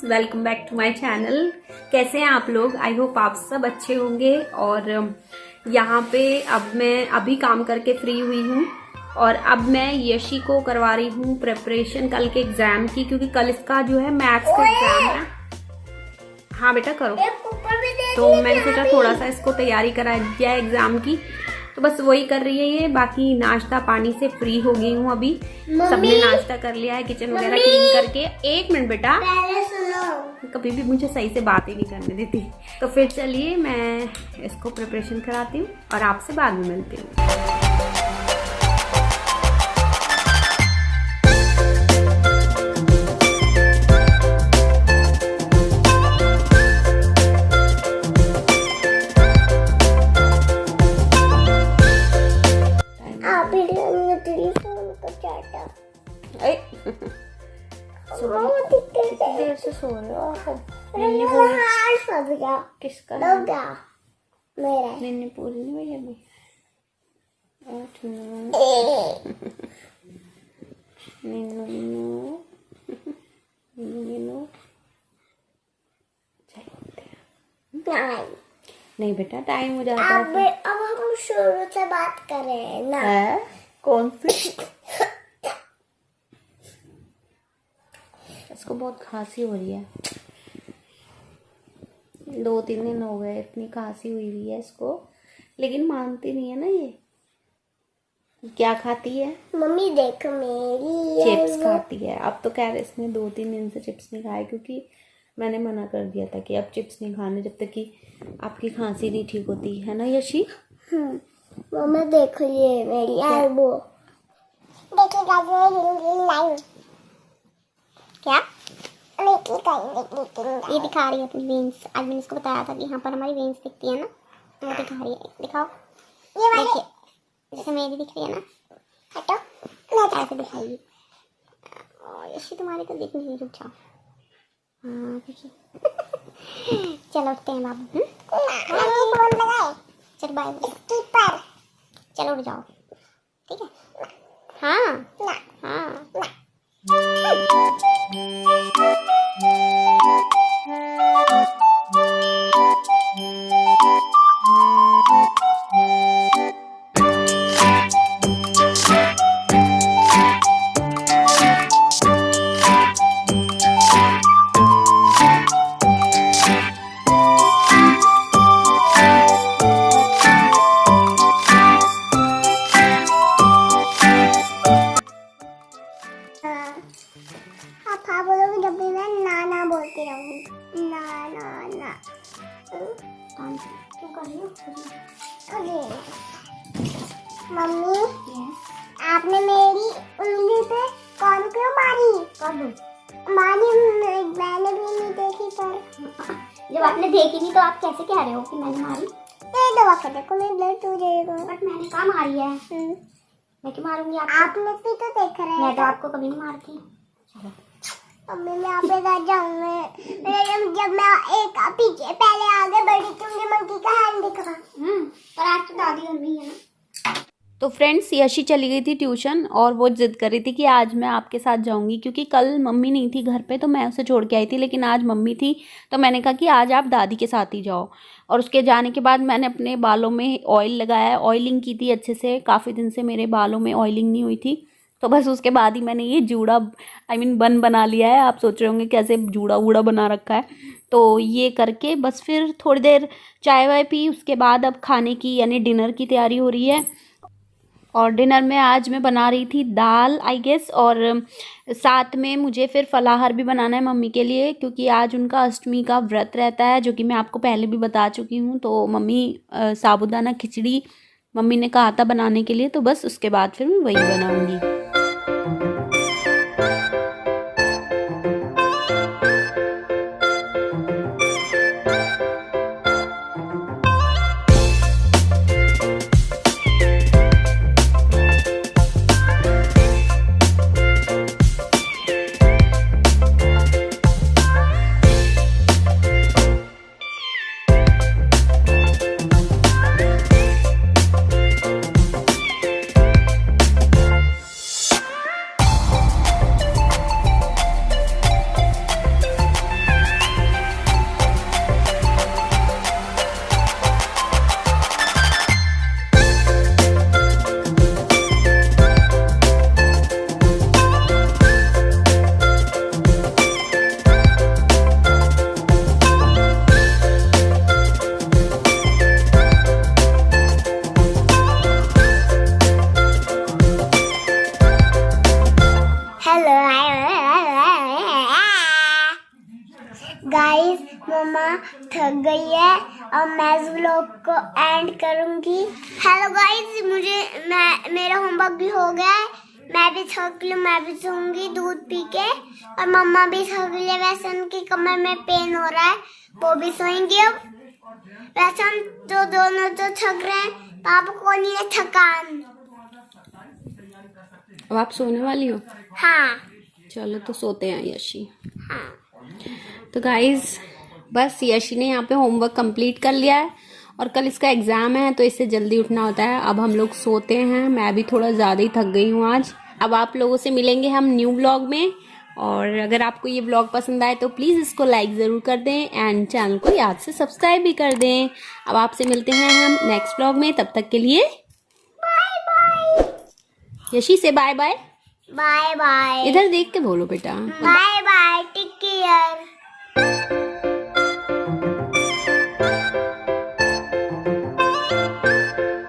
Welcome back to my channel. कैसे हैं आप लोग? आई होप आप सब अच्छे होंगे। और यहाँ पे अब मैं अभी काम करके फ्री हुई हूँ और अब मैं यशी को करवा रही हूँ प्रिपरेशन कल के एग्जाम की, क्योंकि कल इसका जो है मैथ्स का एग्जाम है। हाँ बेटा करो। तो मैंने सोचा थोड़ा सा इसको तैयारी करा दिया एग्जाम की, तो बस वही कर रही है ये। बाकी नाश्ता पानी से फ्री हो गई हूँ अभी। सबने नाश्ता कर लिया है, किचन वगैरह क्लीन करके। एक मिनट बेटा, कभी भी मुझे सही से बात ही नहीं करने देती। तो फिर चलिए मैं इसको प्रिपरेशन कराती हूँ और आपसे बाद में मिलती हूँ। कितनी देर से सो रहे हो आप? किसका? मैंने पूरी नहीं हुई अभी। नहीं बेटा टाइम हो जाता है। अब हम शुरू से बात कर रहे हैं ना। है? कौन सी? इसको बहुत खांसी हो रही है। 2-3 दिन हो गए इतनी खांसी हुई हुई है इसको, लेकिन मानती नहीं है ना ये। क्या खाती है मम्मी? देखो मेरी चिप्स खाती है। अब तो कह रहे इसने 2-3 दिन से चिप्स नहीं खाए, क्योंकि मैंने मना कर दिया था कि अब चिप्स नहीं खाने जब तक कि आपकी खांसी नहीं ठीक होती है ना यशी। मम्मी देखो ये मेरी एल्बो। देखिए क्या ये दिखा रही है अपनी वेन्स। आज मैंने इसको बताया था कि यहाँ पर हमारी वेन्स दिखती है ना, तो वो दिखा रही है। दिखाओ ये वाली, देखिए जैसे मेरी दिख रही है ना। हटो ऐसे दिखाइए। यशी तुम्हारी तो दिख नहीं, रुक जाओ। हाँ देखिए। चलो उठते हैं बाबू। चल बाय। चलो उठ जाओ, ठीक है? हाँ हाँ मम्मी आपने मेरी उंगली पे कौन क्यों मारी? कब मारी? मैंने भी नहीं देखी। पर जब आपने देखी नहीं तो आप कैसे कह रहे हो कि मैंने मारी? ये दवा कर देखो, मैं ब्लड हो जाएगा। बट मैंने कहाँ मारी है? मैं क्यों मारूंगी आपको? आपने भी तो देख रहे हैं। मैं तो आपको कभी नहीं मारती। चलो मम्मी मैं आप घर जाऊंगी। जब मैं एक पीछे पहले आगे बढ़ी तुमने मंकी का हैंड दिखा। पर आज तो दादी घर नहीं है ना। तो फ्रेंड्स यशी चली गई थी ट्यूशन और वो जिद कर रही थी कि आज मैं आपके साथ जाऊंगी, क्योंकि कल मम्मी नहीं थी घर पे तो मैं उसे छोड़ के आई थी, लेकिन आज मम्मी थी तो मैंने कहा कि आज आप दादी के साथ ही जाओ। और उसके जाने के बाद मैंने अपने बालों में ऑयल लगाया, ऑयलिंग की थी अच्छे से। काफ़ी दिन से मेरे बालों में ऑयलिंग नहीं हुई थी, तो बस उसके बाद ही मैंने ये जूड़ा बन बना लिया है। आप सोच रहे होंगे कैसे जूड़ा वूड़ा बना रखा है। तो ये करके बस फिर थोड़ी देर चाय वाय पी, उसके बाद अब खाने की यानी डिनर की तैयारी हो रही है। और डिनर में आज मैं बना रही थी दाल आई गेस, और साथ में मुझे फिर फलाहार भी बनाना है मम्मी के लिए, क्योंकि आज उनका अष्टमी का व्रत रहता है, जो कि मैं आपको पहले भी बता चुकी हूँ। तो मम्मी साबूदाना खिचड़ी मम्मी ने कहा था बनाने के लिए, तो बस उसके बाद फिर मैं वही बनाऊँगी। गाइस मम्मा थक गई है और मैं इस व्लॉग को एंड करूंगी। हेलो गाइस, मेरा होमवर्क भी हो गया है। मैं भी थक लूँ, मैं भी सोऊंगी दूध पी के, और मम्मा भी थक गई है। वैसे उनकी कमर में पेन हो रहा है, वो भी सोएंगी अब। वैसे हम तो दोनों तो थक रहे हैं, पापा को नहीं है थकान। अब आप सोने वाली हो? हाँ चलो तो सोते हैं यशी। हाँ। तो गाइज बस यशी ने यहाँ पे होमवर्क कंप्लीट कर लिया है और कल इसका एग्ज़ाम है तो इससे जल्दी उठना होता है। अब हम लोग सोते हैं। मैं भी थोड़ा ज़्यादा ही थक गई हूँ आज। अब आप लोगों से मिलेंगे हम न्यू व्लॉग में, और अगर आपको ये व्लॉग पसंद आए तो प्लीज़ इसको लाइक ज़रूर कर दें एंड चैनल को याद से सब्सक्राइब भी कर दें। अब आपसे मिलते हैं हम नेक्स्ट व्लॉग में, तब तक के लिए बाय बाय। यशी से बाय बाय। Bye bye. इधर देख के बोलो बेटा। Bye bye, take care.